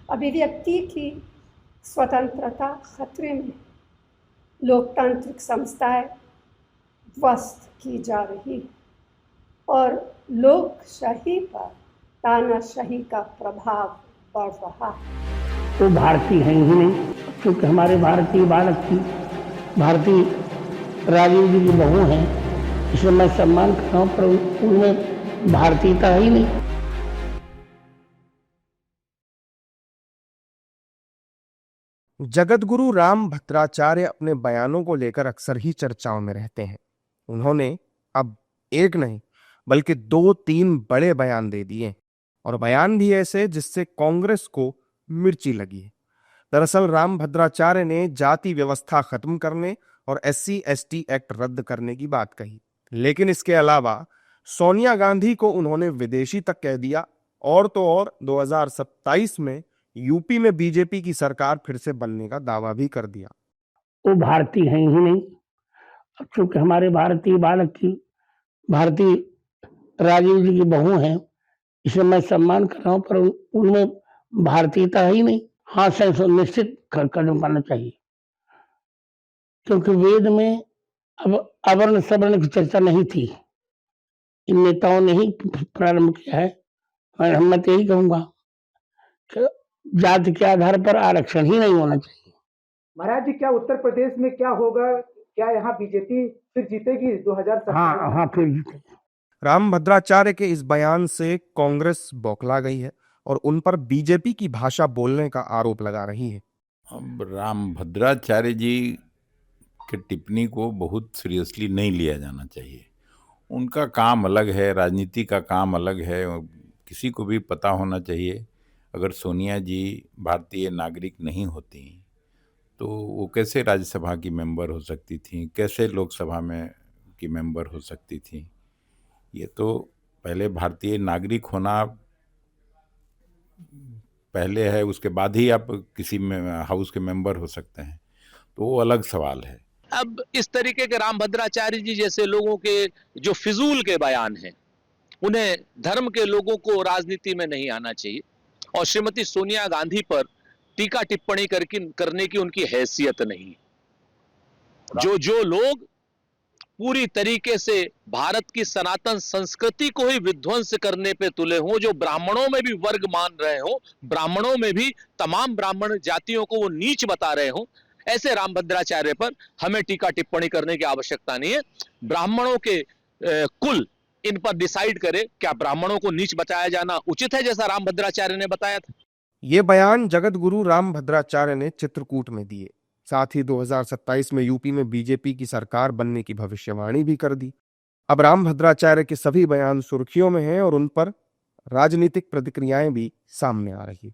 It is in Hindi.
अभिव्यक्ति की स्वतंत्रता खतरे में, लोकतांत्रिक संस्थाएं ध्वस्त की जा रही और लोकशाही पर तानाशाही का प्रभाव बढ़ रहा है। वो भारतीय हैं ही नहीं, क्योंकि हमारे भारतीय बालक की भारतीय राजीव जी की बहू हैं, इसलिए मैं सम्मान कर रहा हूँ, पर उनमें भारतीयता ही नहीं। जगतगुरु राम भद्राचार्य अपने बयानों को लेकर अक्सर ही चर्चाओं में रहते हैं। उन्होंने अब एक नहीं बल्कि 2-3 बड़े बयान दे दिए, और बयान भी ऐसे जिससे कांग्रेस को मिर्ची लगी है। दरअसल राम भद्राचार्य ने जाति व्यवस्था खत्म करने और SC/ST एक्ट रद्द करने की बात कही, लेकिन इसके अलावा सोनिया गांधी को उन्होंने विदेशी तक कह दिया, और तो और 2027 में यूपी में बीजेपी की सरकार फिर से बनने का दावा भी कर दिया। वो भारतीय हैं ही नहीं, क्योंकि हमारे भारतीय बालक की भारतीय राजीव जी की बहू हैं, इसलिए मैं सम्मान कर रहा हूँ, पर उनमें भारतीयता ही नहीं। हाँ, निश्चित कदम करना चाहिए, क्योंकि वेद में अब अवर्ण सवर्ण की चर्चा नहीं थी, इन नेताओं ने ही प्रारंभ किया है। और मैं तो यही कहूंगा कि जाति के आधार पर आरक्षण ही नहीं होना चाहिए। महाराज जी, क्या उत्तर प्रदेश में क्या होगा? क्या यहाँ बीजेपी फिर जीतेगी 2027? हाँ, फिर जीतेगी। राम भद्राचार्य के इस बयान से कांग्रेस बौखला गई है और उन पर बीजेपी की भाषा बोलने का आरोप लगा रही है। अब राम भद्राचार्य जी के टिप्पणी को बहुत सीरियसली नहीं लिया जाना चाहिए। उनका काम अलग है, राजनीति का काम अलग है। किसी को भी पता होना चाहिए, अगर सोनिया जी भारतीय नागरिक नहीं होती तो वो कैसे राज्यसभा की मेंबर हो सकती थी, कैसे लोकसभा में की मेंबर हो सकती थी। ये तो पहले भारतीय नागरिक होना पहले है, उसके बाद ही आप किसी में हाउस के मेंबर हो सकते हैं, तो वो अलग सवाल है। अब इस तरीके के राम भद्राचार्य जी जैसे लोगों के जो फिजूल के बयान हैं, उन्हें धर्म के लोगों को राजनीति में नहीं आना चाहिए, और श्रीमती सोनिया गांधी पर टीका टिप्पणी करने की उनकी हैसियत नहीं। जो लोग पूरी तरीके से भारत की सनातन संस्कृति को ही विध्वंस करने पे तुले हों, जो ब्राह्मणों में भी वर्ग मान रहे हों, ब्राह्मणों में भी तमाम ब्राह्मण जातियों को वो नीच बता रहे हों, ऐसे राम भद्राचार्य पर हमें टीका टिप्पणी करने की आवश्यकता नहीं है। ब्राह्मणों के कुल इन पर डिसाइड करे, क्या ब्राह्मणों को नीच बताया जाना उचित है जैसा राम भद्राचार्य ने बताया था। ये बयान जगतगुरु राम भद्राचार्य ने चित्रकूट में दिए। साथ ही 2027 में यूपी में बीजेपी की सरकार बनने की भविष्यवाणी भी कर दी। अब राम भद्राचार्य के सभी बयान सुर्खियों में हैं और उन पर राजनीतिक प्रतिक्रियाएं भी सामने आ रही है।